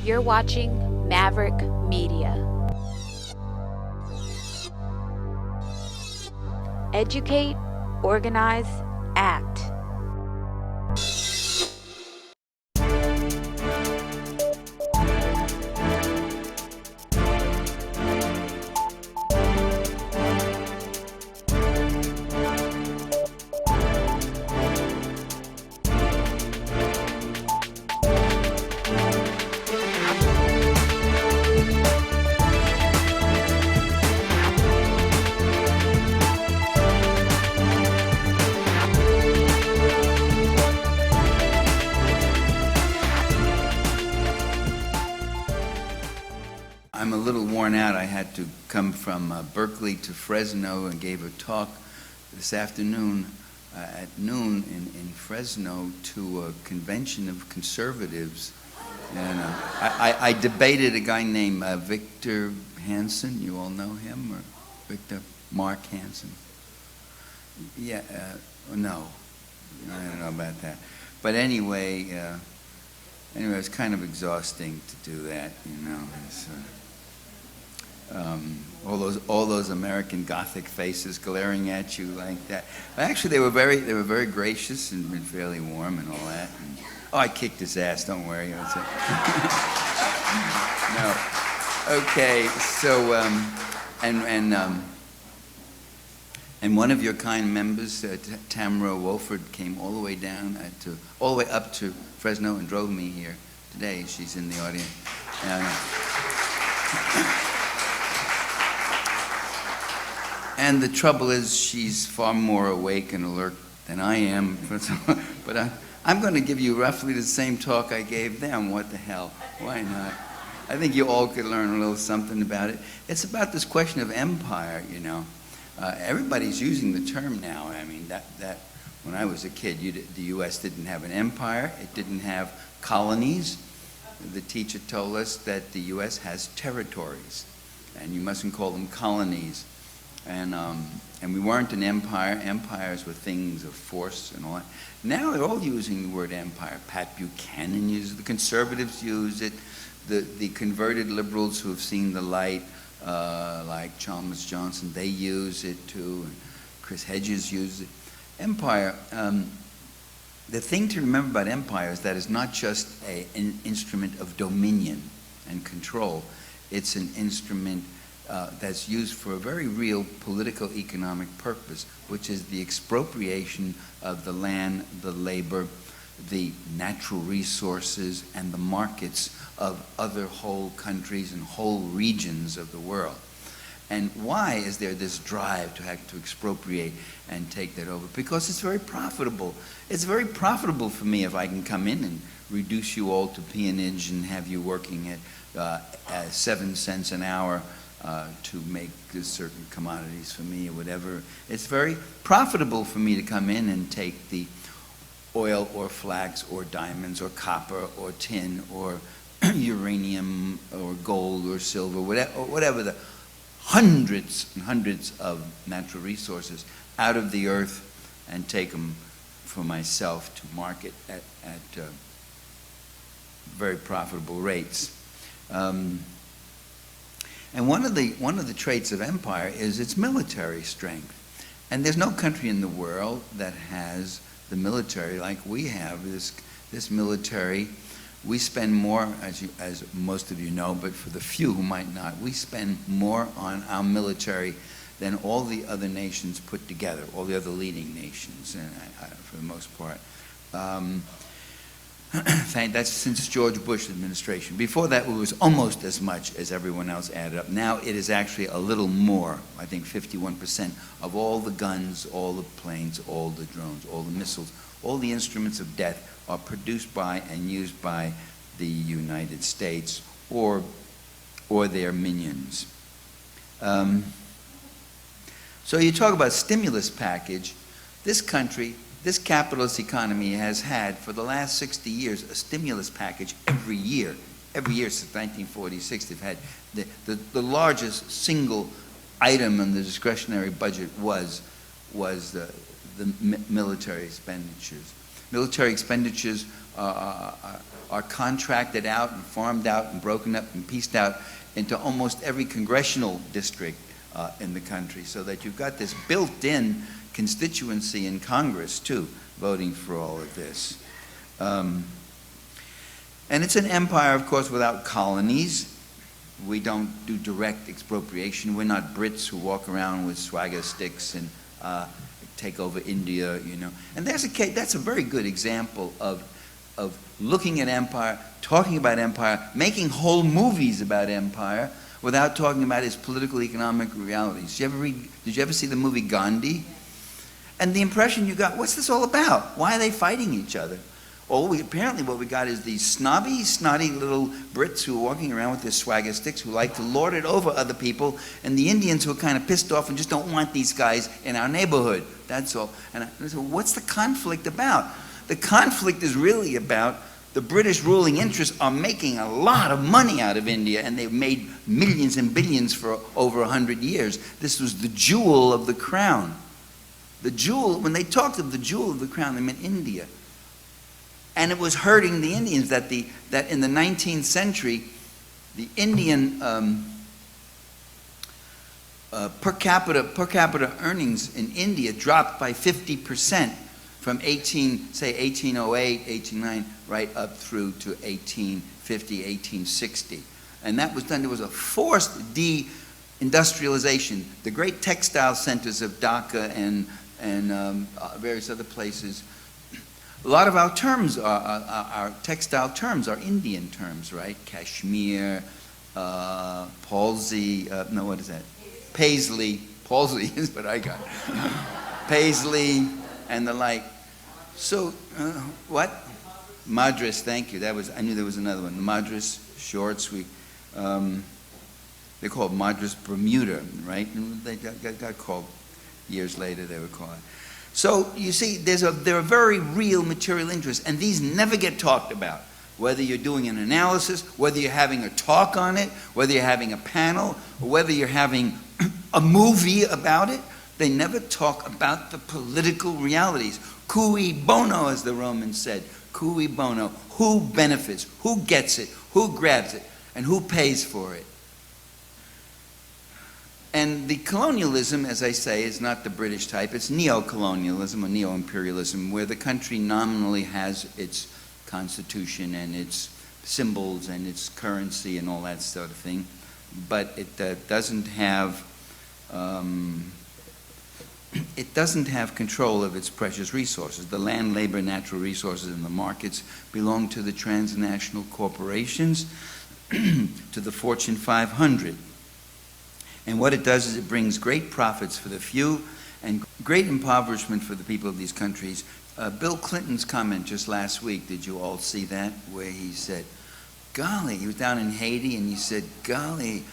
You're watching Maverick Media. Educate, organize, act. I'm a little worn out. I had to come from Berkeley to Fresno and gave a talk this afternoon at noon in Fresno to a convention of conservatives. And I debated a guy named Victor Hansen. You all know him? Or Victor Mark Hansen? Yeah, no. I don't know about that. But anyway, it was kind of exhausting to do that, you know. All those American Gothic faces glaring at you like that. Actually, they were very gracious and fairly warm and all that. And, I kicked his ass. Don't worry. No. Okay. So and one of your kind members, Tamara Wolford, came all the way down all the way up to Fresno and drove me here today. She's in the audience. And the trouble is, she's far more awake and alert than I am. But I'm going to give you roughly the same talk I gave them. What the hell? Why not? I think you all could learn a little something about it. It's about this question of empire, you know. Everybody's using the term now. I mean, that when I was a kid, the U.S. didn't have an empire. It didn't have colonies. The teacher told us that the U.S. has territories, and you mustn't call them colonies. And we weren't an empire. Empires were things of force and all that. Now they're all using the word empire. Pat Buchanan uses it. The conservatives use it. The converted liberals who have seen the light, like Chalmers Johnson, they use it too. And Chris Hedges uses it. Empire. The thing to remember about empire is that it's not just an instrument of dominion and control. It's an instrument that's used for a very real political economic purpose, which is the expropriation of the land, the labor, the natural resources, and the markets of other whole countries and whole regions of the world. And why is there this drive to have to expropriate and take that over? Because it's very profitable. It's very profitable for me if I can come in and reduce you all to peonage and have you working at 7 cents an hour to make certain commodities for me or whatever. It's very profitable for me to come in and take the oil or flax or diamonds or copper or tin or uranium or gold or silver, whatever the hundreds and hundreds of natural resources out of the earth and take them for myself to market at very profitable rates. And one of the traits of empire is its military strength. And there's no country in the world that has the military like we have. This military, we spend more, as most of you know, but for the few who might not, we spend more on our military than all the other nations put together, all the other leading nations, for the most part. That's since George Bush administration. Before that, it was almost as much as everyone else added up. Now it is actually a little more. I think 51% of all the guns, all the planes, all the drones, all the missiles, all the instruments of death are produced by and used by the United States or their minions. So you talk about stimulus package. This country, this capitalist economy has had for the last 60 years a stimulus package every year. Every year since 1946, they've had the largest single item in the discretionary budget was the military expenditures. Military expenditures are contracted out and farmed out and broken up and pieced out into almost every congressional district in the country, so that you've got this built-in constituency in Congress, too, voting for all of this. And it's an empire, of course, without colonies. We don't do direct expropriation. We're not Brits who walk around with swagger sticks and take over India, you know. And that's a very good example of looking at empire, talking about empire, making whole movies about empire without talking about its political, economic realities. Did you ever see the movie Gandhi? And the impression you got, what's this all about? Why are they fighting each other? Well, apparently what we got is these snotty little Brits who are walking around with their swagger sticks, who like to lord it over other people, and the Indians who are kind of pissed off and just don't want these guys in our neighborhood. That's all. And I said, what's the conflict about? The conflict is really about the British ruling interests are making a lot of money out of India, and they've made millions and billions for over 100 years. This was the jewel of the crown. The jewel, when they talked of the jewel of the crown, they meant India. And it was hurting the Indians that in the 19th century, the Indian per capita earnings in India dropped by 50% from 1808, 1809, right up through to 1850, 1860. And that was done, there was a forced de-industrialization. The great textile centers of Dhaka and various other places, a lot of our terms, our textile terms are Indian terms, right? Kashmir, palsy, no, what is that? Paisley. Palsy is what I got. Paisley and the like. So, what? Madras, thank you. I knew there was another one. The Madras shorts, they're called Madras Bermuda, right? And they got called years later, they were called. So you see, there are very real material interests, and these never get talked about. Whether you're doing an analysis, whether you're having a talk on it, whether you're having a panel, or whether you're having a movie about it, they never talk about the political realities. Cui bono, as the Romans said. Cui bono. Who benefits? Who gets it? Who grabs it? And who pays for it? And the colonialism, as I say, is not the British type. It's neo-colonialism or neo-imperialism, where the country nominally has its constitution and its symbols and its currency and all that sort of thing, but it doesn't have control of its precious resources. The land, labor, natural resources, and the markets belong to the transnational corporations, to the Fortune 500. And what it does is it brings great profits for the few and great impoverishment for the people of these countries. Bill Clinton's comment just last week, did you all see that? Where he said, golly, he was down in Haiti and he said, golly,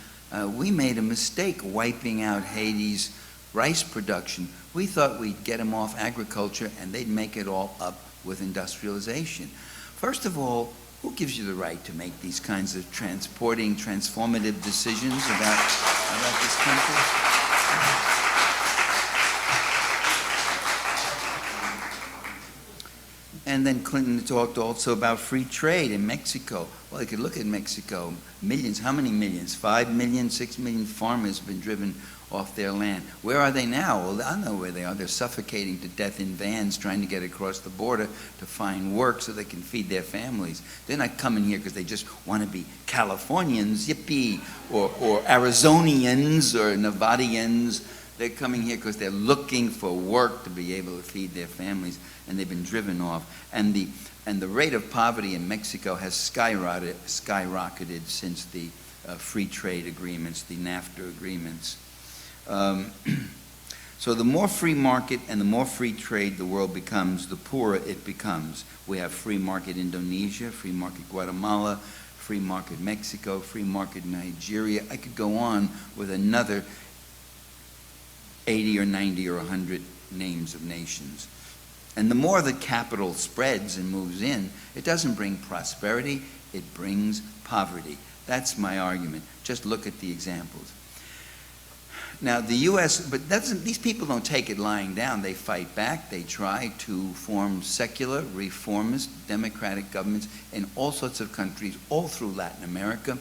we made a mistake wiping out Haiti's rice production. We thought we'd get them off agriculture and they'd make it all up with industrialization. First of all, who gives you the right to make these kinds of transformative decisions about this country? And then Clinton talked also about free trade in Mexico. Well, you could look at Mexico. Millions, how many millions? 5 million, 6 million farmers have been driven off their land. Where are they now? Well, I know where they are. They're suffocating to death in vans trying to get across the border to find work so they can feed their families. They're not coming here because they just want to be Californians, yippee, or Arizonians or Nevadians. They're coming here because they're looking for work to be able to feed their families, and they've been driven off. And the rate of poverty in Mexico has skyrocketed since the free trade agreements, the NAFTA agreements. So the more free market and the more free trade the world becomes, the poorer it becomes. We have free market Indonesia, free market Guatemala, free market Mexico, free market Nigeria. I could go on with another 80 or 90 or 100 names of nations. And the more the capital spreads and moves in, it doesn't bring prosperity, it brings poverty. That's my argument. Just look at the examples. Now, the U.S., but these people don't take it lying down. They fight back. They try to form secular, reformist, democratic governments in all sorts of countries, all through Latin America,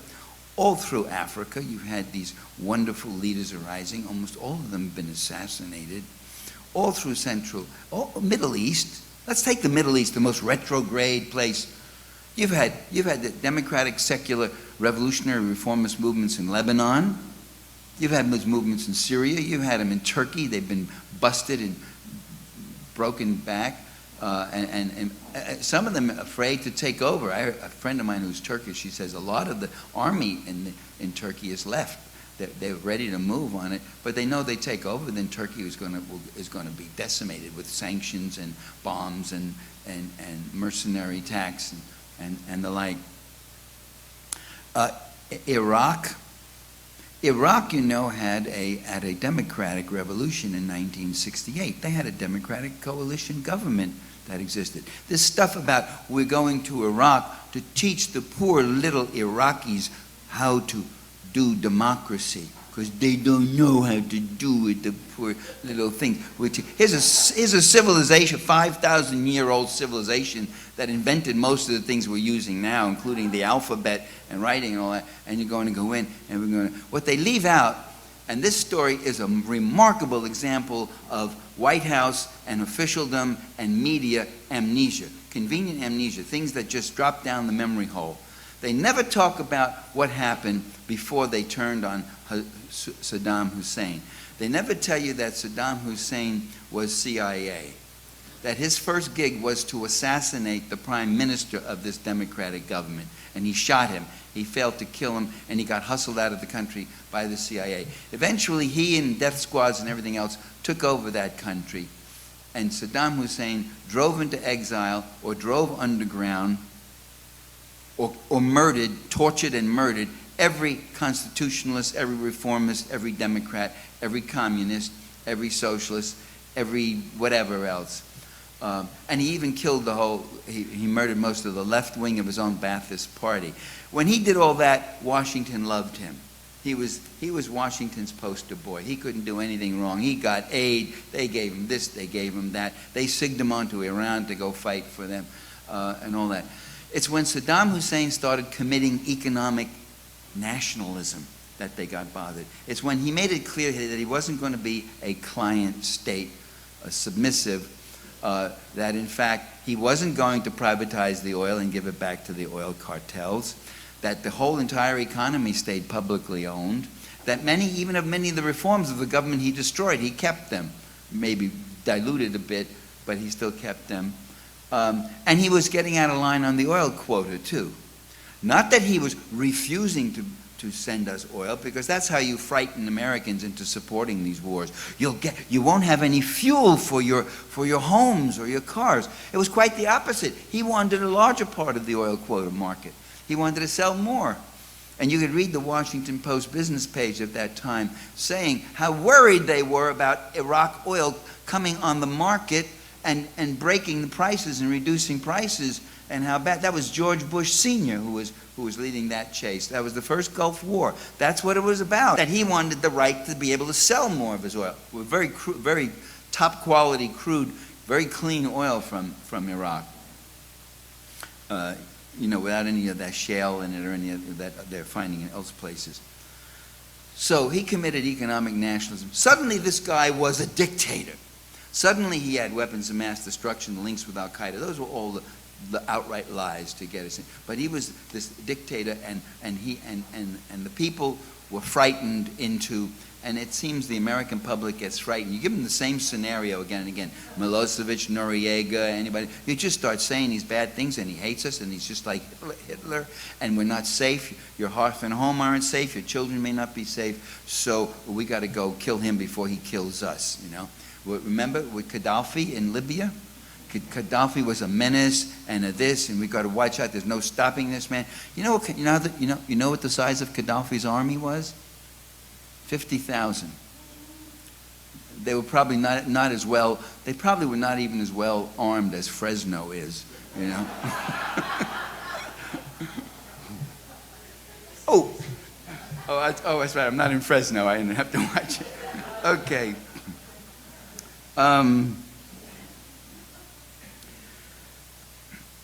all through Africa. You've had these wonderful leaders arising. Almost all of them have been assassinated. All through Middle East. Let's take the Middle East, the most retrograde place. You've had the democratic, secular, revolutionary, reformist movements in Lebanon. You've had those movements in Syria. You've had them in Turkey. They've been busted and broken back. And some of them afraid to take over. A friend of mine who's Turkish, she says a lot of the army in Turkey is left. They're ready to move on it, but they know they take over, then Turkey is going to be decimated with sanctions and bombs and mercenary attacks and the like. Iraq, you know, had a democratic revolution in 1968. They had a democratic coalition government that existed. This stuff about we're going to Iraq to teach the poor little Iraqis how to do democracy, because they don't know how to do it, the poor little thing. Here's a civilization, 5,000-year-old civilization that invented most of the things we're using now, including the alphabet and writing and all that, and you're going to go in and we're going to... What they leave out, and this story is a remarkable example of White House and officialdom and media amnesia, convenient amnesia, things that just drop down the memory hole. They never talk about what happened before they turned on Saddam Hussein. They never tell you that Saddam Hussein was CIA, that his first gig was to assassinate the prime minister of this democratic government, and he shot him. He failed to kill him, and he got hustled out of the country by the CIA. Eventually, he and death squads and everything else took over that country, and Saddam Hussein drove into exile or drove underground or murdered, tortured and murdered every constitutionalist, every reformist, every Democrat, every communist, every socialist, every whatever else. And he even killed he murdered most of the left wing of his own Ba'athist party. When he did all that, Washington loved him. He was Washington's poster boy. He couldn't do anything wrong. He got aid. They gave him this, they gave him that. They sigged him on to Iran to go fight for them and all that. It's when Saddam Hussein started committing economic nationalism that they got bothered. It's when he made it clear that he wasn't going to be a client state, a submissive, that in fact he wasn't going to privatize the oil and give it back to the oil cartels, that the whole entire economy stayed publicly owned, that many of the reforms of the government he destroyed, he kept them, maybe diluted a bit, but he still kept them. And he was getting out of line on the oil quota too. Not that he was refusing to send us oil, because that's how you frighten Americans into supporting these wars. You won't have any fuel for your homes or your cars. It was quite the opposite. He wanted a larger part of the oil quota market. He wanted to sell more. And you could read the Washington Post business page at that time saying how worried they were about Iraq oil coming on the market and breaking the prices and reducing prices, and how bad. That was George Bush Sr. who was leading that chase. That was the first Gulf War. That's what it was about. That he wanted the right to be able to sell more of his oil. With very top quality crude, very clean oil from Iraq. Without any of that shale in it or any of that they're finding in else places. So he committed economic nationalism. Suddenly this guy was a dictator. Suddenly he had weapons of mass destruction, links with Al-Qaeda. Those were all the outright lies to get us in. But he was this dictator, and the people were frightened into, and it seems the American public gets frightened. You give them the same scenario again and again. Milosevic, Noriega, anybody. You just start saying these bad things, and he hates us, and he's just like Hitler, and we're not safe. Your hearth and home aren't safe. Your children may not be safe. So we got to go kill him before he kills us, Remember with Gaddafi in Libya? Gaddafi was a menace and a this, and we got to watch out. There's no stopping this man. You know what the size of Gaddafi's army was? 50,000. They were probably not as well. They probably were not even as well armed as Fresno is. Oh, that's right. I'm not in Fresno. I didn't have to watch it. Okay.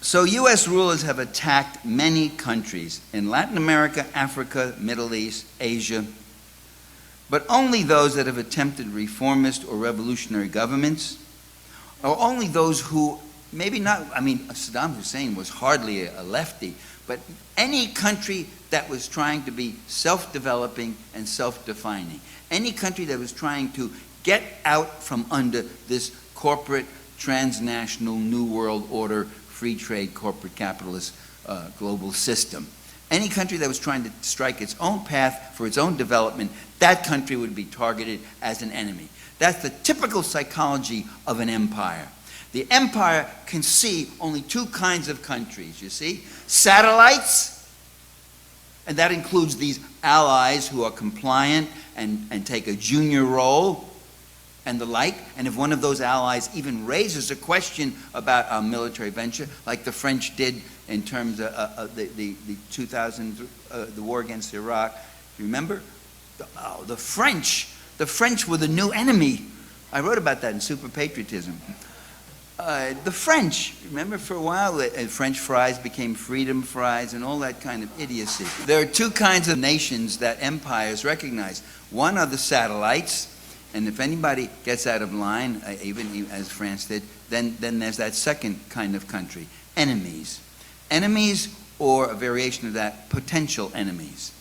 So U.S. rulers have attacked many countries in Latin America, Africa, Middle East, Asia, but only those that have attempted reformist or revolutionary governments, or only those who maybe not, I mean, Saddam Hussein was hardly a lefty, but any country that was trying to be self-developing and self-defining, any country that was trying to get out from under this corporate, transnational, new world order, free trade, corporate capitalist global system. Any country that was trying to strike its own path for its own development, that country would be targeted as an enemy. That's the typical psychology of an empire. The empire can see only two kinds of countries, you see? Satellites, and that includes these allies who are compliant and take a junior role, and the like. And if one of those allies even raises a question about our military venture, like the French did in terms of the 2000, the war against Iraq, you remember? The French were the new enemy. I wrote about that in Super Patriotism. The French, remember for a while, French fries became freedom fries and all that kind of idiocy. There are two kinds of nations that empires recognize. One are the satellites, and if anybody gets out of line, even as France did, then there's that second kind of country, enemies. Enemies, or a variation of that, potential enemies.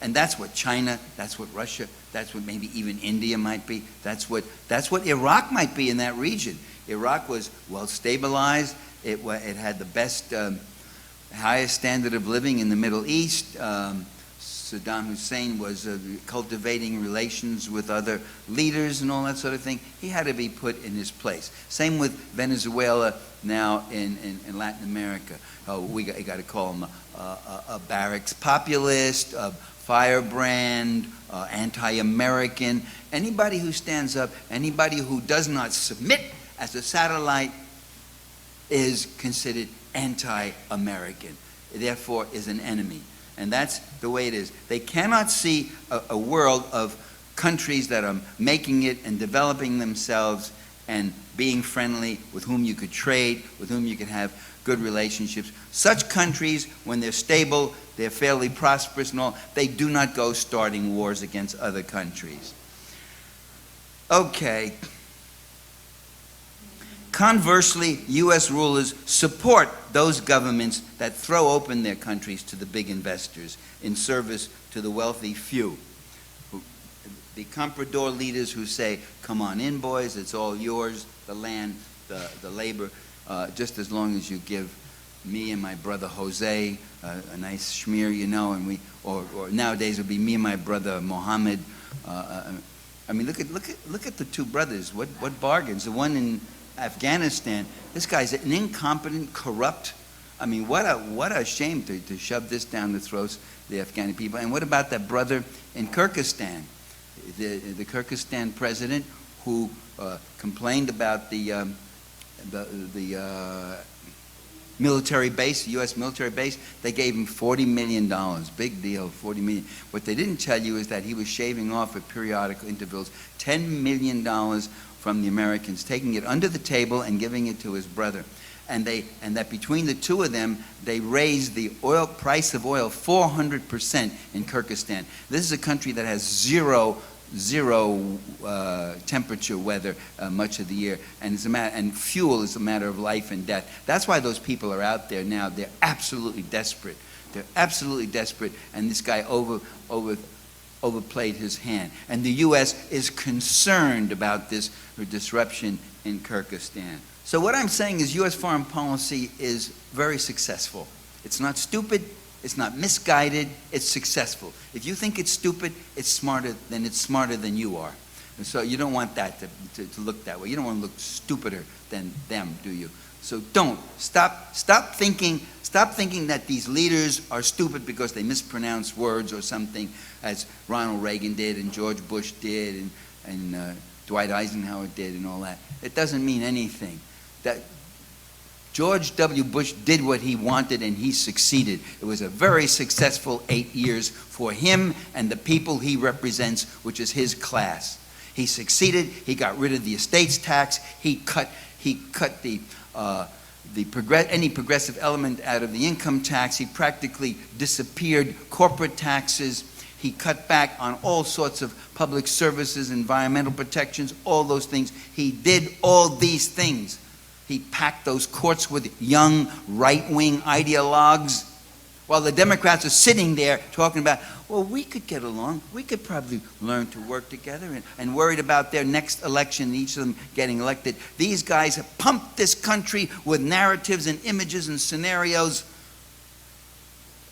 And that's what China, that's what Russia, that's what maybe even India might be, that's what Iraq might be in that region. Iraq was well stabilized, it had the best, highest standard of living in the Middle East. Saddam Hussein was cultivating relations with other leaders and all that sort of thing. He had to be put in his place. Same with Venezuela now in Latin America. We got to call him a barracks populist, a firebrand, anti-American. Anybody who stands up, anybody who does not submit as a satellite is considered anti-American, therefore is an enemy. And that's the way it is. They cannot see a world of countries that are making it and developing themselves and being friendly, with whom you could trade, with whom you could have good relationships. Such countries, when they're stable, they're fairly prosperous and all, they do not go starting wars against other countries. Okay. Conversely, U.S. rulers support those governments that throw open their countries to the big investors in service to the wealthy few. The comprador leaders who say, come on in, boys, it's all yours, the land, the labor, just as long as you give me and my brother Jose a nice schmear, you know, and or nowadays it would be me and my brother Mohammed. I mean, look at the two brothers. What bargains? The one in Afghanistan, this guy's an incompetent, corrupt. I mean, what a shame to shove this down the throats of the Afghani people. And what about that brother in Kyrgyzstan, the Kyrgyzstan president who complained about the military base, the U.S. military base? They gave him $40 million. Big deal, $40 million. What they didn't tell you is that he was shaving off at periodic intervals $10 million from the Americans, taking it under the table and giving it to his brother. And that between the two of them, they raised the oil price of oil 400% in Kyrgyzstan. This is a country that has zero temperature weather much of the year, and fuel is a matter of life and death. That's why those people are out there now. They're absolutely desperate. They're absolutely desperate, and this guy overplayed his hand. And the U.S. is concerned about this disruption in Kyrgyzstan. So what I'm saying is U.S. foreign policy is very successful. It's not stupid, it's not misguided, it's successful. If you think it's stupid, it's smarter than you are. And so you don't want that to look that way. You don't want to look stupider than them, do you? So don't. Stop thinking that these leaders are stupid because they mispronounce words or something, as Ronald Reagan did and George Bush did and Dwight Eisenhower did and all that. It doesn't mean anything. That George W. Bush did what he wanted and he succeeded. It was a very successful 8 years for him and the people he represents, which is his class. He succeeded. He got rid of the estates tax. He cut any progressive element out of the income tax. He practically disappeared corporate taxes. He cut back on all sorts of public services, environmental protections, all those things. He did all these things. He packed those courts with young right-wing ideologues while the Democrats are sitting there talking about, well, we could get along. We could probably learn to work together, and worried about their next election, each of them getting elected. These guys have pumped this country with narratives and images and scenarios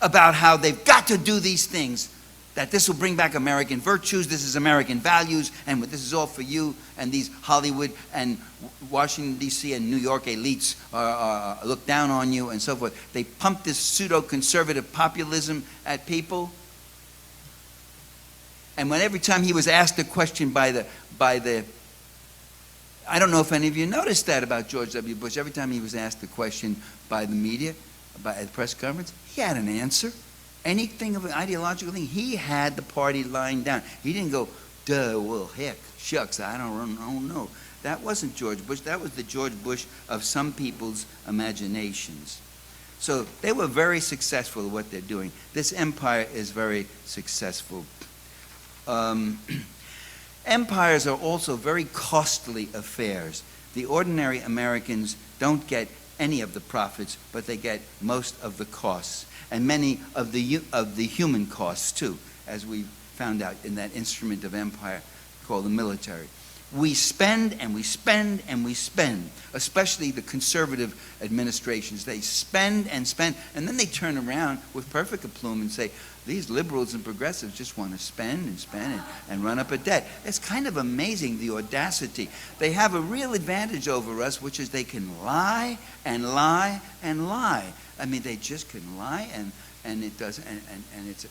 about how they've got to do these things, that this will bring back American virtues, this is American values, and this is all for you, and these Hollywood and Washington, D.C. and New York elites look down on you, and so forth. They pump this pseudo-conservative populism at people. And when every time he was asked a question by the, I don't know if any of you noticed that about George W. Bush, every time he was asked a question by the media, by the press conference, he had an answer. Anything of an ideological thing, he had the party lying down. He didn't go, duh, well, heck, shucks, I don't know. That wasn't George Bush. That was the George Bush of some people's imaginations. So they were very successful at what they're doing. This empire is very successful. Empires are also very costly affairs. The ordinary Americans don't get any of the profits, but they get most of the costs, and many of the human costs too, as we found out in that instrument of empire called the military. We spend and we spend and we spend, especially the conservative administrations. They spend and spend, and then they turn around with perfect aplomb and say, these liberals and progressives just want to spend and spend and run up a debt. It's kind of amazing, the audacity. They have a real advantage over us, which is they can lie and lie and lie. I mean, they just can lie, and it does, and it's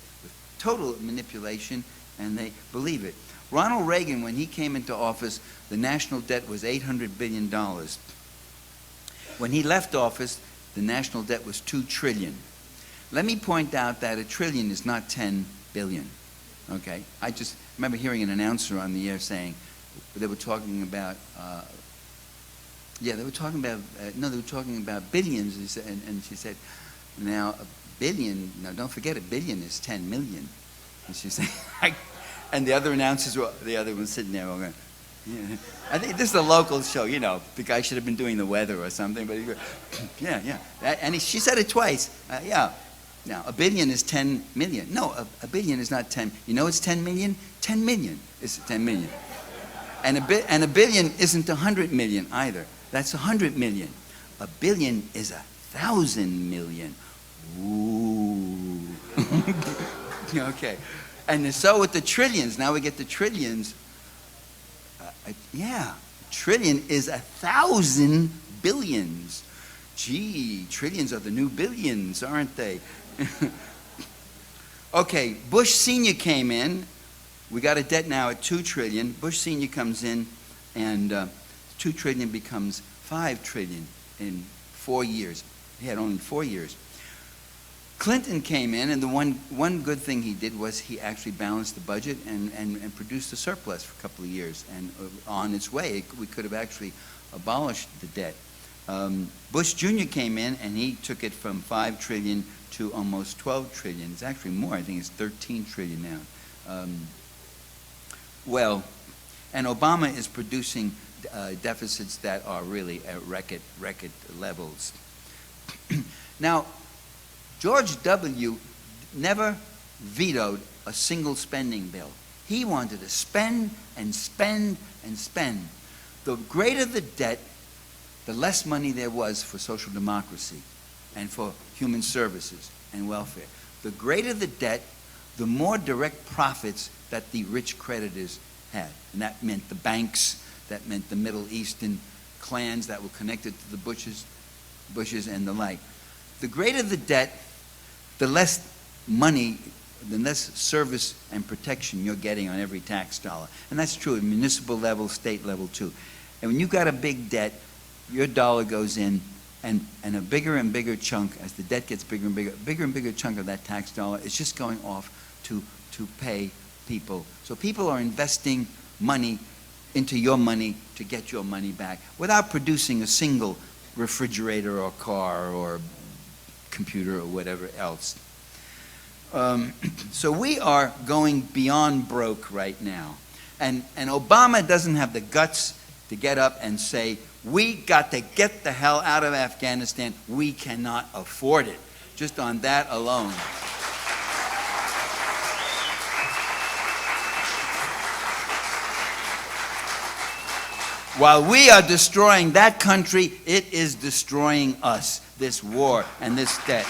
total manipulation, and they believe it. Ronald Reagan, when he came into office, the national debt was $800 billion. When he left office, the national debt was $2 trillion. Let me point out that $1 trillion is not 10 billion. Okay? I just remember hearing an announcer on the air saying, they were talking about, they were talking about billions, and she said, now a billion, now don't forget a billion is 10 million. And she said, and the other announcers were, the other one sitting there going, yeah. I think this is a local show, you know, the guy should have been doing the weather or something, but he goes, yeah. And she said it twice, yeah. Now, a billion is 10 million. No, a billion is not 10. You know it's 10 million? 10 million is 10 million. And a billion isn't 100 million either. That's 100 million. A billion is 1,000 million. Ooh. Okay. And so with the trillions, now we get the trillions. Trillion is 1,000 billions. Gee, trillions are the new billions, aren't they? Okay, Bush Sr. came in. We got a debt now at 2 trillion. Bush Sr. comes in, and 2 trillion becomes 5 trillion in 4 years. He had only 4 years. Clinton came in, and the one good thing he did was he actually balanced the budget and produced a surplus for a couple of years. And on its way, we could have actually abolished the debt. Bush Jr. came in, and he took it from 5 trillion to almost 12 trillion. It's actually more. I think it's 13 trillion now. And Obama is producing deficits that are really at record levels. Now, George W. never vetoed a single spending bill. He wanted to spend and spend and spend. The greater the debt, the less money there was for social democracy and for human services and welfare. The greater the debt, the more direct profits that the rich creditors had. And that meant the banks, that meant the Middle Eastern clans that were connected to the Bushes and the like. The greater the debt, the less money, the less service and protection you're getting on every tax dollar. And that's true at municipal level, state level too. And when you've got a big debt, your dollar goes in, and a bigger and bigger chunk, as the debt gets bigger and bigger chunk of that tax dollar is just going off to pay people. So people are investing money into your money to get your money back without producing a single refrigerator or car or computer or whatever else. So we are going beyond broke right now. And Obama doesn't have the guts to get up and say, we got to get the hell out of Afghanistan. We cannot afford it. Just on that alone. While we are destroying that country, it is destroying us, this war and this debt.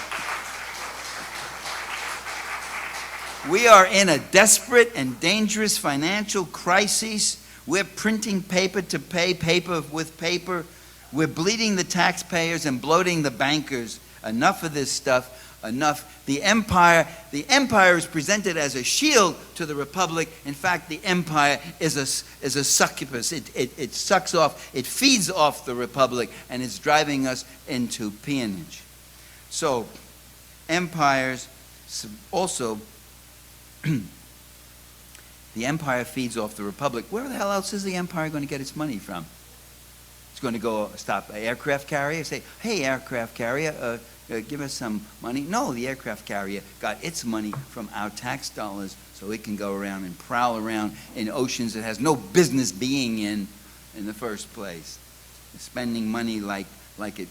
We are in a desperate and dangerous financial crisis. We're printing paper to pay paper with paper. We're bleeding the taxpayers and bloating the bankers. Enough of this stuff. Enough. The empire is presented as a shield to the republic. In fact, the empire is a succubus. It sucks off, it feeds off the republic, and it's driving us into peonage. So, empires also, the empire feeds off the republic. Where the hell else is the empire going to get its money from? It's going to go stop an aircraft carrier, say, hey, aircraft carrier, give us some money. No, the aircraft carrier got its money from our tax dollars so it can go around and prowl around in oceans it has no business being in the first place. Spending money like it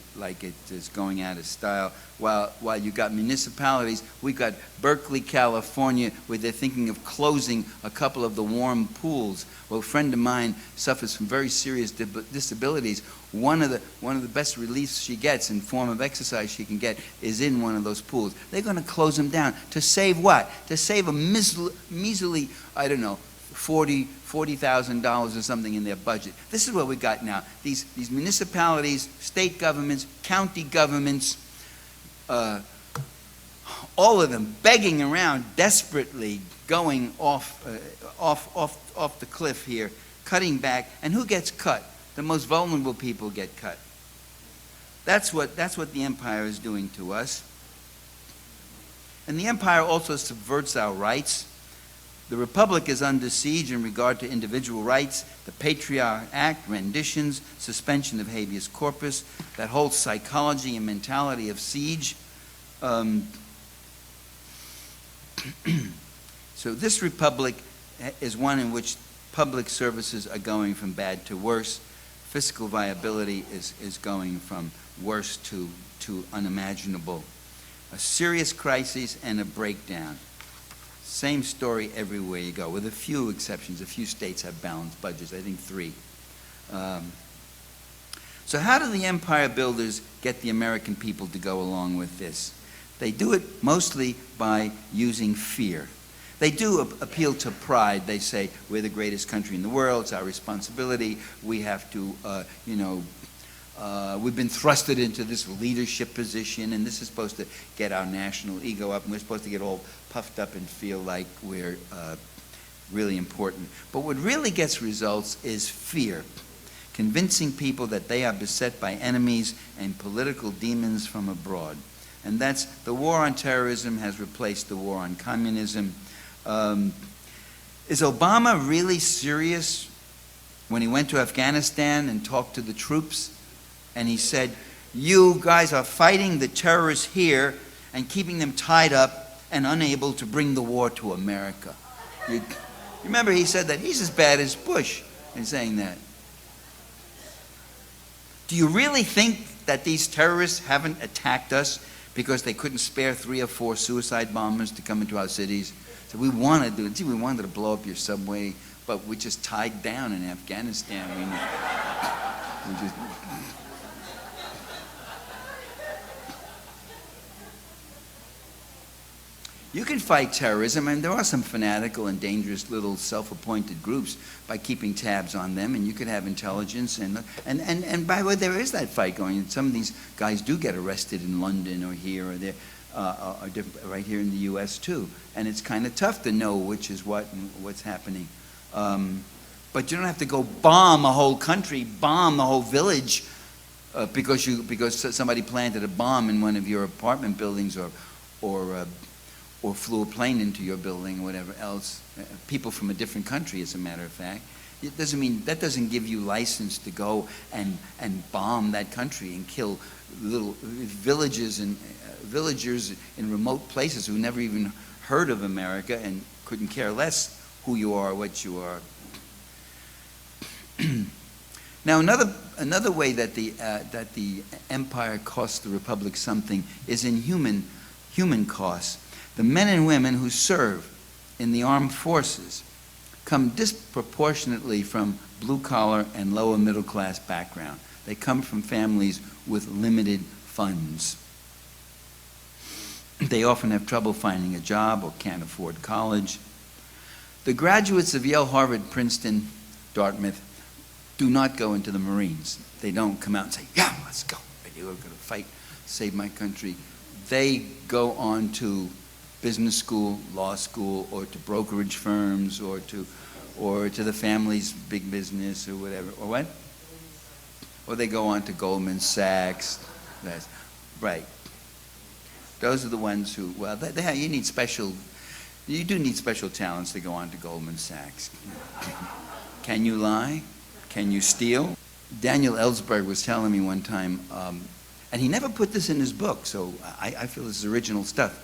is going out of style. While you got municipalities, we got Berkeley, California, where they're thinking of closing a couple of the warm pools. Well, a friend of mine suffers from very serious disabilities. One of the best reliefs she gets in form of exercise she can get is in one of those pools. They're going to close them down to save what? To save a measly, I don't know, $40,000 or something in their budget. This is what we got now. These municipalities, state governments, county governments, all of them begging around desperately, going off the cliff here, cutting back. And who gets cut? The most vulnerable people get cut. That's what the empire is doing to us. And the empire also subverts our rights. The Republic is under siege in regard to individual rights, the Patriot Act, renditions, suspension of habeas corpus, that whole psychology and mentality of siege. So this Republic is one in which public services are going from bad to worse. Fiscal viability is going from worse to unimaginable. A serious crisis and a breakdown. Same story everywhere you go, with a few exceptions. A few states have balanced budgets, I think 3. So how do the empire builders get the American people to go along with this? They do it mostly by using fear. They do appeal to pride. They say, we're the greatest country in the world, it's our responsibility, we have to, we've been thrusted into this leadership position, and this is supposed to get our national ego up, and we're supposed to get all puffed up and feel like we're really important. But what really gets results is fear, convincing people that they are beset by enemies and political demons from abroad. And that's, the war on terrorism has replaced the war on communism. Is Obama really serious when he went to Afghanistan and talked to the troops? And he said, you guys are fighting the terrorists here and keeping them tied up and unable to bring the war to America. You remember he said that? He's as bad as Bush in saying that. Do you really think that these terrorists haven't attacked us because they couldn't spare 3 or 4 suicide bombers to come into our cities? So we wanted to blow up your subway, but we just tied down in Afghanistan. You can fight terrorism, and there are some fanatical and dangerous little self-appointed groups by keeping tabs on them, and you could have intelligence, and by the way, there is that fight going. Some of these guys do get arrested in London or here or there, right here in the U.S. too, and it's kind of tough to know which is what and what's happening. But you don't have to go bomb a whole country, bomb a whole village, because somebody planted a bomb in one of your apartment buildings or flew a plane into your building or whatever else. People from a different country, as a matter of fact. It doesn't mean, that doesn't give you license to go and bomb that country and kill little villagers in remote places who never even heard of America and couldn't care less who you are, what you are. Now, another way that the empire costs the republic something is in human costs. The men and women who serve in the armed forces come disproportionately from blue-collar and lower middle-class background. They come from families with limited funds. They often have trouble finding a job or can't afford college. The graduates of Yale, Harvard, Princeton, Dartmouth do not go into the Marines. They don't come out and say, yeah, let's go. We're going to fight, save my country. They go on to business school, law school, or to brokerage firms, or to the family's big business, or whatever. Or what? Or they go on to Goldman Sachs. That's right. Those are the ones who, well, you do need special talents to go on to Goldman Sachs. Can you lie? Can you steal? Daniel Ellsberg was telling me one time, and he never put this in his book, so I feel this is original stuff.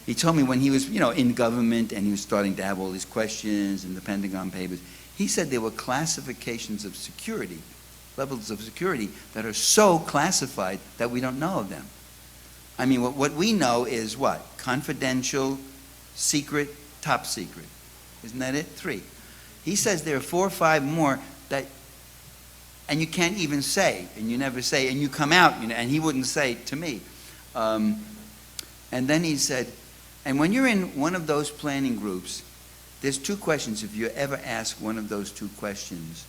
He told me when he was, in government and he was starting to have all these questions and the Pentagon Papers, he said there were classifications of security, levels of security that are so classified that we don't know of them. I mean, what we know is what? Confidential, secret, top secret. Isn't that it? 3. He says there are 4 or 5 more that, and you can't even say, and you never say, and you come out, and he wouldn't say to me. And then he said, and when you're in one of those planning groups, there's 2 questions. If you ever ask one of those 2 questions,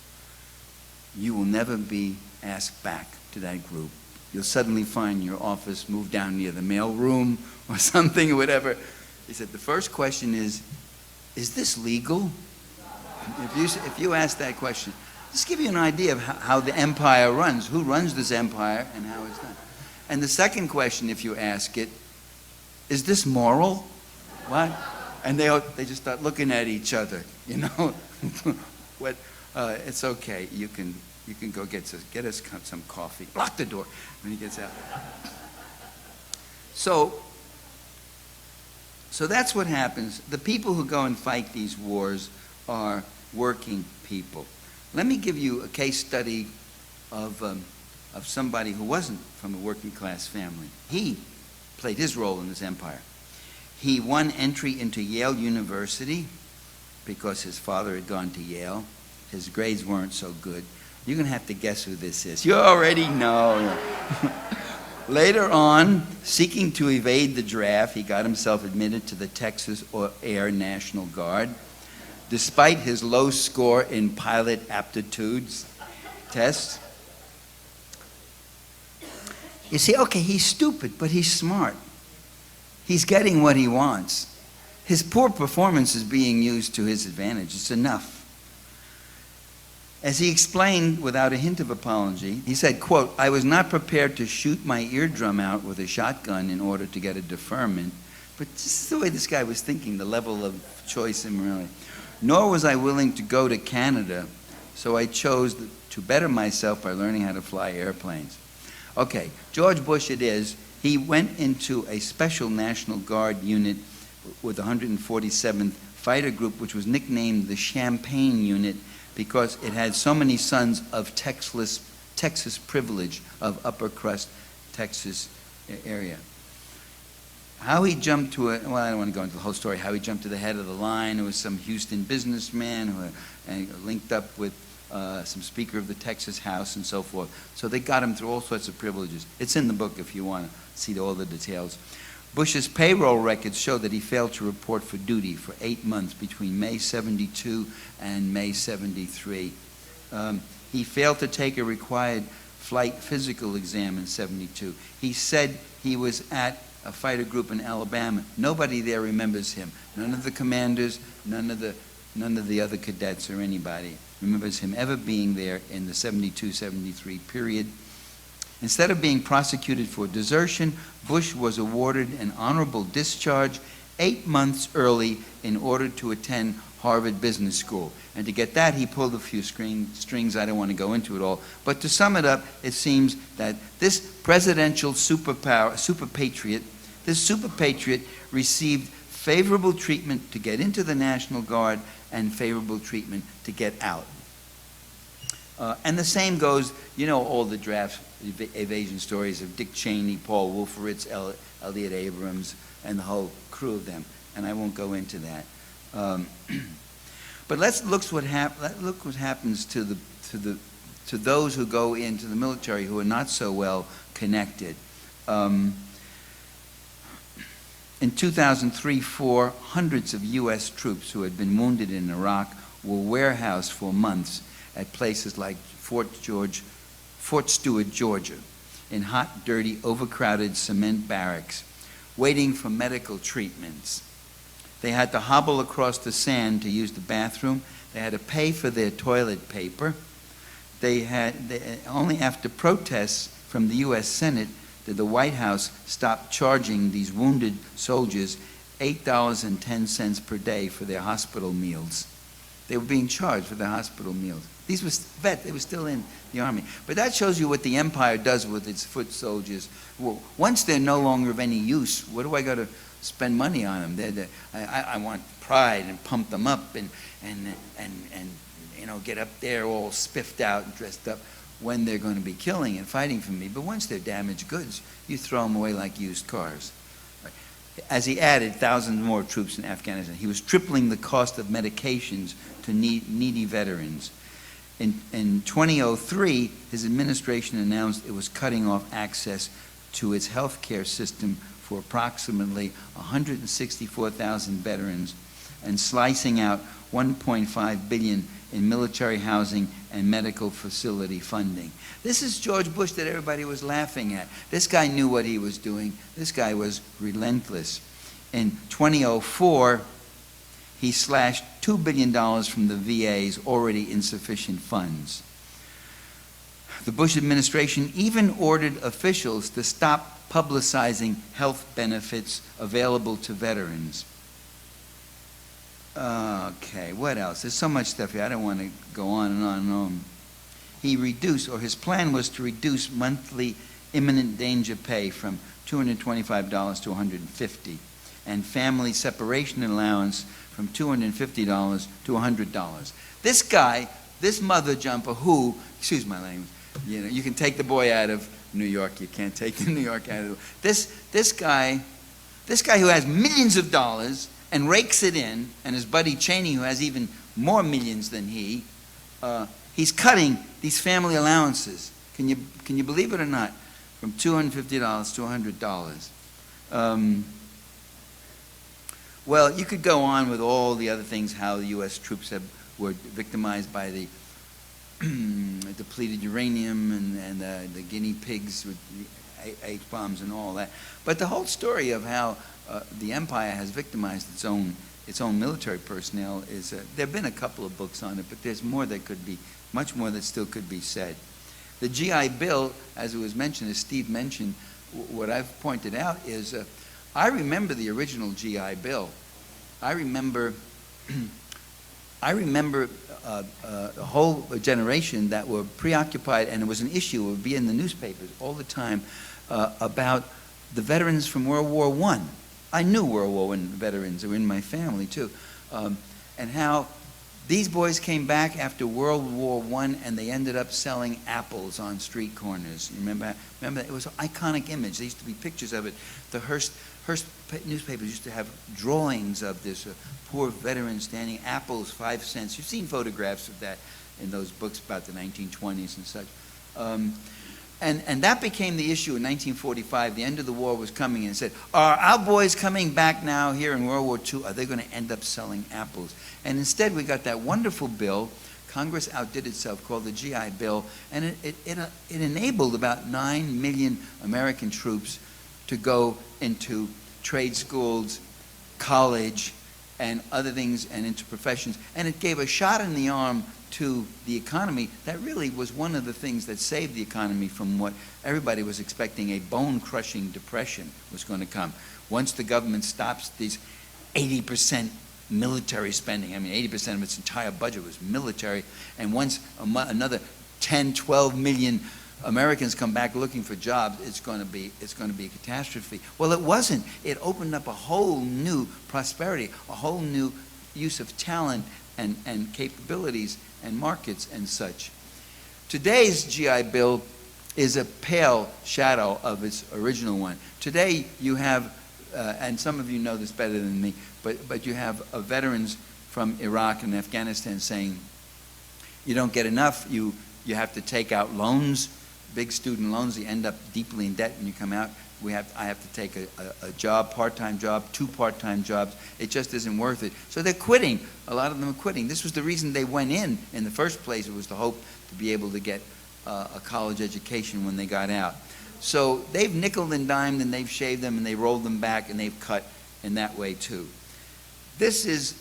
you will never be asked back to that group. You'll suddenly find your office moved down near the mail room or something or whatever. He said, the first question is this legal? If you ask that question, just give you an idea of how the empire runs, who runs this empire and how it's done. And the second question, if you ask it, is this moral? What? And they just start looking at each other, What? It's okay. You can go get us some coffee. Lock the door when he gets out. So that's what happens. The people who go and fight these wars are working people. Let me give you a case study of somebody who wasn't from a working class family. He played his role in this empire. He won entry into Yale University because his father had gone to Yale. His grades weren't so good. You're going to have to guess who this is. You already know. Later on, seeking to evade the draft, he got himself admitted to the Texas Air National Guard. Despite his low score in pilot aptitudes tests. You see, okay, he's stupid, but he's smart. He's getting what he wants. His poor performance is being used to his advantage. It's enough. As he explained without a hint of apology, he said, quote, I was not prepared to shoot my eardrum out with a shotgun in order to get a deferment, but just the way this guy was thinking, the level of choice and morality. Nor was I willing to go to Canada, so I chose to better myself by learning how to fly airplanes. Okay, George Bush it is. He went into a special National Guard unit with the 147th Fighter Group, which was nicknamed the Champagne Unit because it had so many sons of Texas privilege, of upper crust Texas area. How he jumped to well, I don't want to go into the whole story, how he jumped to the head of the line. It was some Houston businessman who linked up with some Speaker of the Texas House and so forth. So they got him through all sorts of privileges. It's in the book if you want to see all the details. Bush's payroll records show that he failed to report for duty for 8 months between May 72 and May 73. He failed to take a required flight physical exam in 72. He said he was at a fighter group in Alabama. Nobody there remembers him. None of the commanders, none of the other cadets or anybody remembers him ever being there in the 72-73 period. Instead of being prosecuted for desertion, Bush was awarded an honorable discharge 8 months early in order to attend Harvard Business School. And to get that, he pulled a few strings. I don't want to go into it all. But to sum it up, it seems that this presidential super patriot received favorable treatment to get into the National Guard and favorable treatment to get out. And the same goes, you know, all the draft evasion stories of Dick Cheney, Paul Wolfowitz, Elliott Abrams, and the whole crew of them. And I won't go into that. But let's look what happens to those who go into the military who are not so well connected. In 2003-04, hundreds of U.S. troops who had been wounded in Iraq were warehoused for months at places like Fort Stewart, Georgia, in hot, dirty, overcrowded cement barracks, waiting for medical treatments. They had to hobble across the sand to use the bathroom. They had to pay for their toilet paper. Only after protests from the U.S. Senate did the White House stop charging these wounded soldiers $8.10 per day for their hospital meals. They were being charged for their hospital meals. These were vets. They were still in the Army. But that shows you what the empire does with its foot soldiers. Well, once they're no longer of any use, what do I got to spend money on them? I want pride and pump them up and you know, get up there all spiffed out and dressed up when they're going to be killing and fighting for me. But once they're damaged goods, you throw them away like used cars. As he added thousands more troops in Afghanistan, he was tripling the cost of medications to needy veterans. In 2003, his administration announced it was cutting off access to its health care system for approximately 164,000 veterans and slicing out $1.5 billion in military housing and medical facility funding. This is George Bush that everybody was laughing at. This guy knew what he was doing. This guy was relentless. In 2004, he slashed $2 billion from the VA's already insufficient funds. The Bush administration even ordered officials to stop publicizing health benefits available to veterans. Okay, what else? There's so much stuff here. I don't want to go on and on and on. He reduced, or his plan was to reduce monthly imminent danger pay from $225 to $150, and family separation allowance from $250 to $100. This guy, this mother jumper who, excuse my language, you know, you can take the boy out of New York, you can't take the New York out of this guy who has millions of dollars and rakes it in, and his buddy Cheney, who has even more millions than he, he's cutting these family allowances. Can you believe it or not? From $250 to $100. Well, you could go on with all the other things, how the U.S. troops were victimized by the depleted uranium and the guinea pigs with the H-bombs and all that. But the whole story of how the empire has victimized its own military personnel is, there have been a couple of books on it, but there's more that could be, much more that still could be said. The GI Bill, as it was mentioned, as Steve mentioned, what I've pointed out is, I remember the original GI Bill. I remember a whole generation that were preoccupied, and it was an issue, it would be in the newspapers all the time, about the veterans from World War I. I knew World War I veterans, they were in my family too, and how these boys came back after World War I and they ended up selling apples on street corners. You remember that? It was an iconic image. There used to be pictures of it. The Hearst newspapers used to have drawings of this poor veteran standing, apples, 5 cents. You've seen photographs of that in those books about the 1920s and such. And that became the issue in 1945. The end of the war was coming, and said, are our boys coming back now here in World War II? Are they going to end up selling apples? And instead we got that wonderful bill. Congress outdid itself, called the GI Bill, and it enabled about 9 million American troops to go into trade schools, college, and other things, and into professions. And it gave a shot in the arm to the economy. That really was one of the things that saved the economy from what everybody was expecting, a bone-crushing depression was going to come. Once the government stops these 80% military spending. I mean, 80% of its entire budget was military. And once another 10, 12 million Americans come back looking for jobs, it's going to be a catastrophe. Well, it wasn't. It opened up a whole new prosperity, a whole new use of talent and capabilities and markets and such. Today's GI Bill is a pale shadow of its original one. Today you have, and some of you know this better than me, but you have veterans from Iraq and Afghanistan saying, you don't get enough, you have to take out loans, big student loans, you end up deeply in debt when you come out. I have to take a job, part-time job, 2 part-time jobs. It just isn't worth it. So they're quitting. A lot of them are quitting. This was the reason they went in the first place. It was the hope to be able to get a college education when they got out. So they've nickeled and dimed, and they've shaved them, and they rolled them back, and they've cut in that way too. This is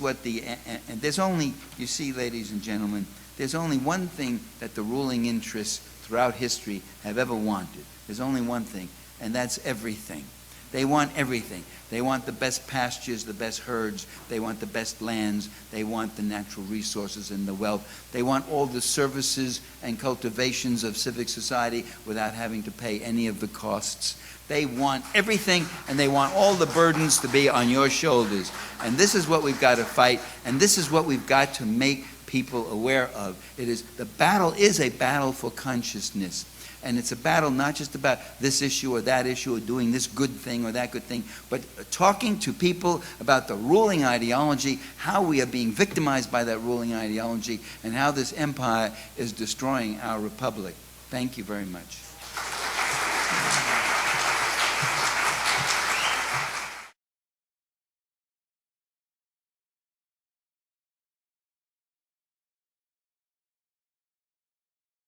what and there's only, you see, ladies and gentlemen, there's only one thing that the ruling interests throughout history have ever wanted. There's only one thing, and that's everything. They want everything. They want the best pastures, the best herds. They want the best lands. They want the natural resources and the wealth. They want all the services and cultivations of civic society without having to pay any of the costs. They want everything, and they want all the burdens to be on your shoulders. And this is what we've got to fight, and this is what we've got to make people aware of. The battle is a battle for consciousness. And it's a battle not just about this issue or that issue or doing this good thing or that good thing, but talking to people about the ruling ideology, how we are being victimized by that ruling ideology, and how this empire is destroying our republic. Thank you very much.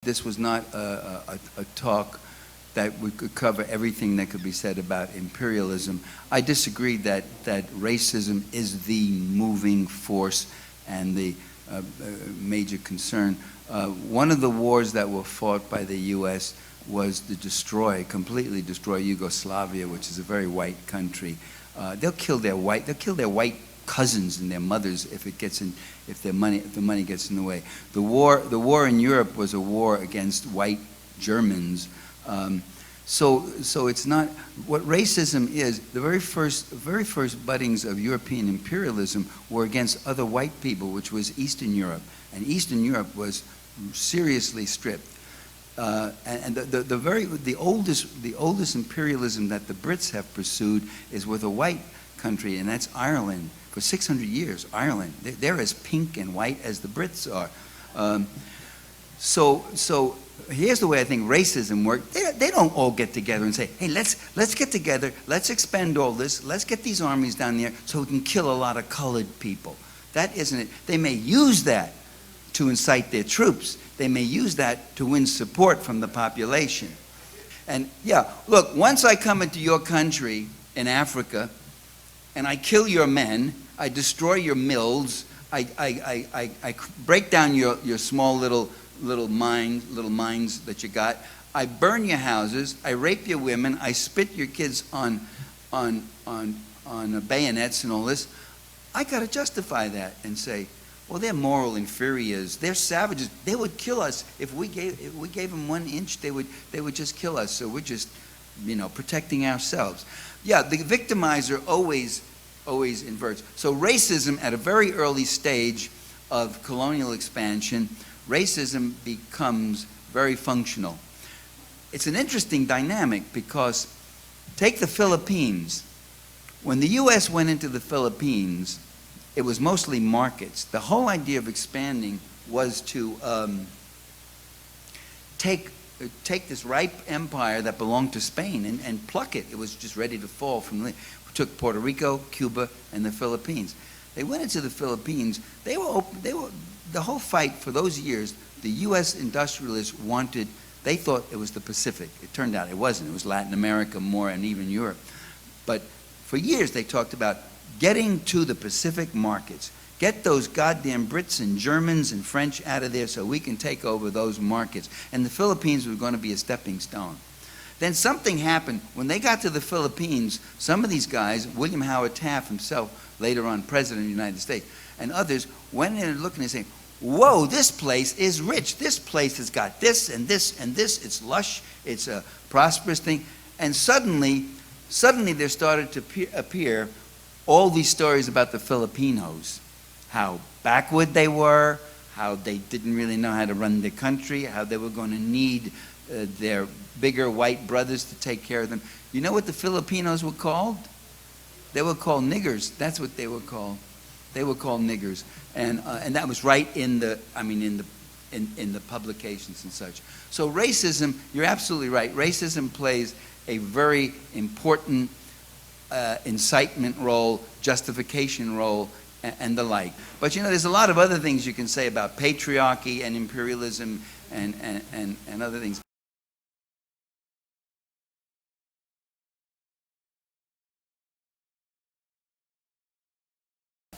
This was not a talk that we could cover everything that could be said about imperialism. I disagree that racism is the moving force and the major concern. One of the wars that were fought by the U.S. was to completely destroy Yugoslavia, which is a very white country. They'll kill their white cousins and their mothers if the money gets in the way. The war in Europe was a war against white Germans. So it's not what racism is. The very first buddings of European imperialism were against other white people, which was Eastern Europe, and Eastern Europe was seriously stripped. And the oldest imperialism that the Brits have pursued is with a white country, and that's Ireland. For 600 years, Ireland, they're as pink and white as the Brits are. So here's the way I think racism works. They don't all get together and say, hey, let's get together, let's expend all this, let's get these armies down there so we can kill a lot of colored people. That isn't it. They may use that to incite their troops. They may use that to win support from the population. And yeah, look, once I come into your country in Africa and I kill your men, I destroy your mills, I break down your small little mines that you got, I burn your houses, I rape your women, I spit your kids on bayonets and all this. I got to justify that and say, well, they're moral inferiors, they're savages, they would kill us if we gave them 1 inch, they would just kill us. So we're just, protecting ourselves. Yeah, the victimizer always inverts. So racism at a very early stage of colonial expansion, racism becomes very functional. It's an interesting dynamic because take the Philippines. When the U.S. went into the Philippines, it was mostly markets. The whole idea of expanding was to take this ripe empire that belonged to Spain and pluck it. It was just ready to fall from the... Took Puerto Rico, Cuba, and the Philippines. They went into the Philippines. The whole fight for those years, the U.S. industrialists they thought it was the Pacific. It turned out it wasn't. It was Latin America more and even Europe. But for years they talked about getting to the Pacific markets. Get those goddamn Brits and Germans and French out of there so we can take over those markets. And the Philippines were going to be a stepping stone. Then something happened. When they got to the Philippines, some of these guys, William Howard Taft himself, later on President of the United States, and others, went in and looked and saying, whoa, this place is rich. This place has got this and this and this. It's lush. It's a prosperous thing. And suddenly there started to appear all these stories about the Filipinos, how backward they were, how they didn't really know how to run the country, how they were going to need their bigger white brothers to take care of them. You know what the Filipinos were called? They were called niggers. That's what they were called. They were called niggers, and that was right in the publications and such. So racism, you're absolutely right. Racism plays a very important incitement role, justification role, and the like. But you know, there's a lot of other things you can say about patriarchy and imperialism and other things.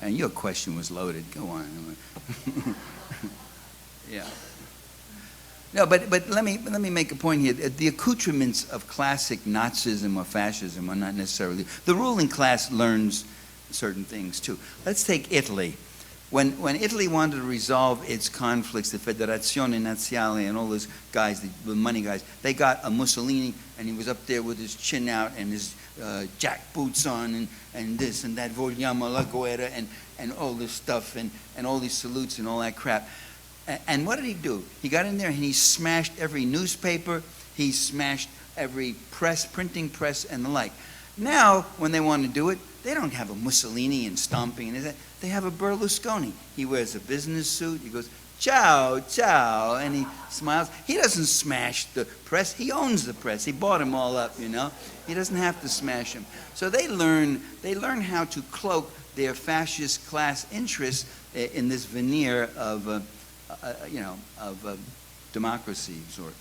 And your question was loaded. Go on. Yeah. No, but let me make a point here. The accoutrements of classic Nazism or fascism are not necessarily. The ruling class learns certain things too. Let's take Italy. When Italy wanted to resolve its conflicts, the Federazione Nazionale and all those guys, the money guys, they got a Mussolini, and he was up there with his chin out and his jack boots on and this and that, vogliamo la guerra, and all this stuff and all these salutes and all that crap. And what did he do? He got in there and he smashed every newspaper, he smashed every press, printing press and the like. Now, when they want to do it, they don't have a Mussolini and stomping and that. They have a Berlusconi. He wears a business suit. He goes, ciao, ciao, and he smiles. He doesn't smash the press. He owns the press. He bought them all up, you know. He doesn't have to smash them. So they learn how to cloak their fascist class interests in this veneer of, democracy, sort of.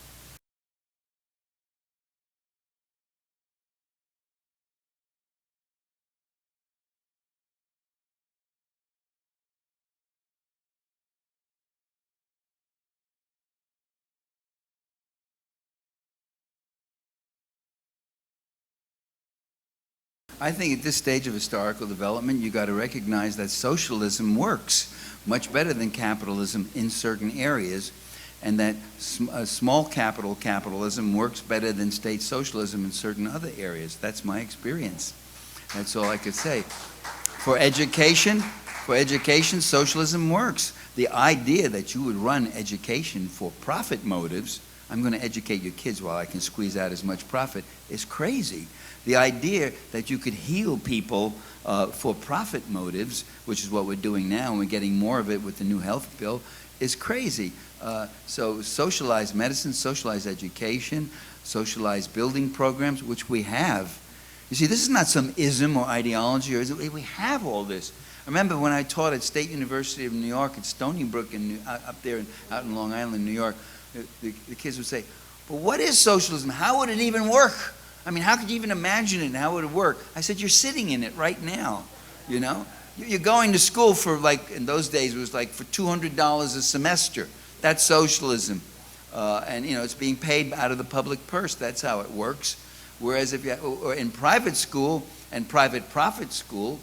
I think at this stage of historical development, you got to recognize that socialism works much better than capitalism in certain areas, and that small capital capitalism works better than state socialism in certain other areas. That's my experience. That's all I could say. For education, socialism works. The idea that you would run education for profit motives, I'm going to educate your kids while I can squeeze out as much profit, is crazy. The idea that you could heal people for profit motives, which is what we're doing now, and we're getting more of it with the new health bill, is crazy. So socialized medicine, socialized education, socialized building programs, which we have. You see, this is not some ism or ideology. We have all this. I remember when I taught at State University of New York at Stony Brook, up there out in Long Island, New York, the kids would say, but what is socialism? How would it even work? I mean, how could you even imagine it and how would it work? I said, you're sitting in it right now, you know? You're going to school for, like, in those days, it was like for $200 a semester. That's socialism. And, you know, it's being paid out of the public purse. That's how it works. Whereas if you, or in private school and private profit school,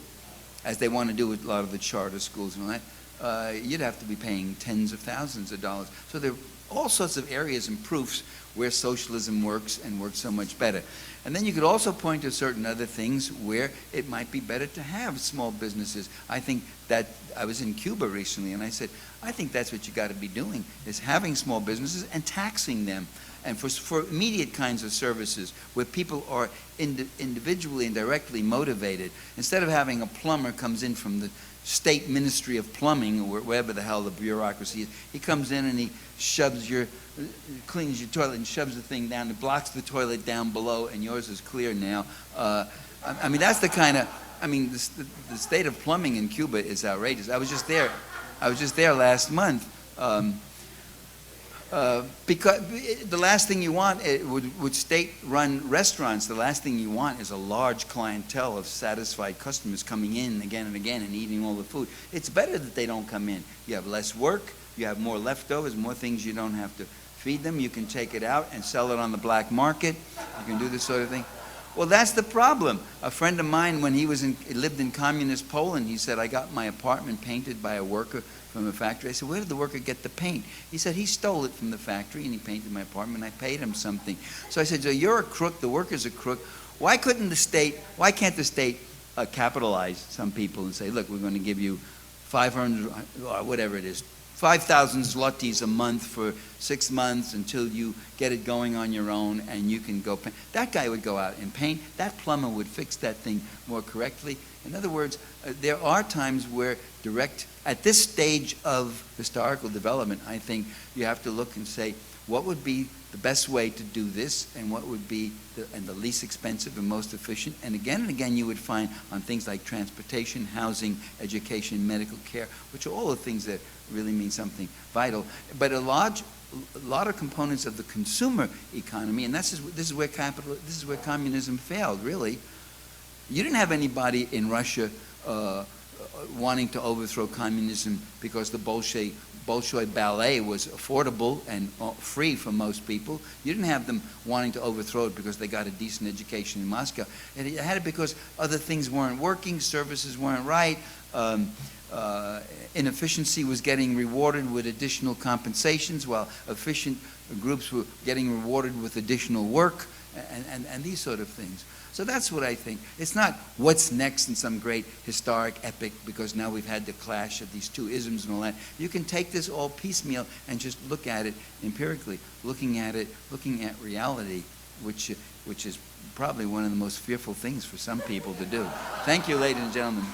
as they want to do with a lot of the charter schools and all that, you'd have to be paying tens of thousands of dollars. So there are all sorts of areas and proofs where socialism works and works so much better. And then you could also point to certain other things where it might be better to have small businesses. I think that, I was in Cuba recently and I said, I think that's what you got to be doing, is having small businesses and taxing them. And for immediate kinds of services where people are individually and directly motivated, instead of having a plumber comes in from the State Ministry of Plumbing or wherever the hell the bureaucracy is, he comes in and he cleans your toilet and shoves the thing down, it blocks the toilet down below and yours is clear now. I mean, that's the kind of, I mean, the state of plumbing in Cuba is outrageous. I was just there last month. Because the last thing you want, with state-run restaurants, the last thing you want is a large clientele of satisfied customers coming in again and again and eating all the food. It's better that they don't come in. You have less work, you have more leftovers, more things you don't have to feed them, you can take it out and sell it on the black market, you can do this sort of thing. Well, that's the problem. A friend of mine, when he lived in communist Poland, he said, I got my apartment painted by a worker from a factory. I said, where did the worker get the paint? He said, he stole it from the factory and he painted my apartment. I paid him something. So I said, so you're a crook, the worker's a crook. Why can't the state capitalize some people and say, look, we're going to give you 500, or whatever it is, 5,000 zlotys a month for 6 months until you get it going on your own and you can go paint. That guy would go out and paint. That plumber would fix that thing more correctly. In other words, there are times where at this stage of historical development, I think you have to look and say, what would be the best way to do this, and what would be the least expensive and most efficient? And again you would find on things like transportation, housing, education, medical care, which are all the things that really mean something vital. But a lot of components of the consumer economy, and this is where communism failed, really. You didn't have anybody in Russia wanting to overthrow communism because the Bolshoi ballet was affordable and free for most people. You didn't have them wanting to overthrow it because they got a decent education in Moscow. And you had it because other things weren't working, services weren't right, inefficiency was getting rewarded with additional compensations, while efficient groups were getting rewarded with additional work, and these sort of things. So that's what I think. It's not what's next in some great historic epic, because now we've had the clash of these two isms and all that. You can take this all piecemeal and just look at it empirically, looking at reality, which is probably one of the most fearful things for some people to do. Thank you, ladies and gentlemen.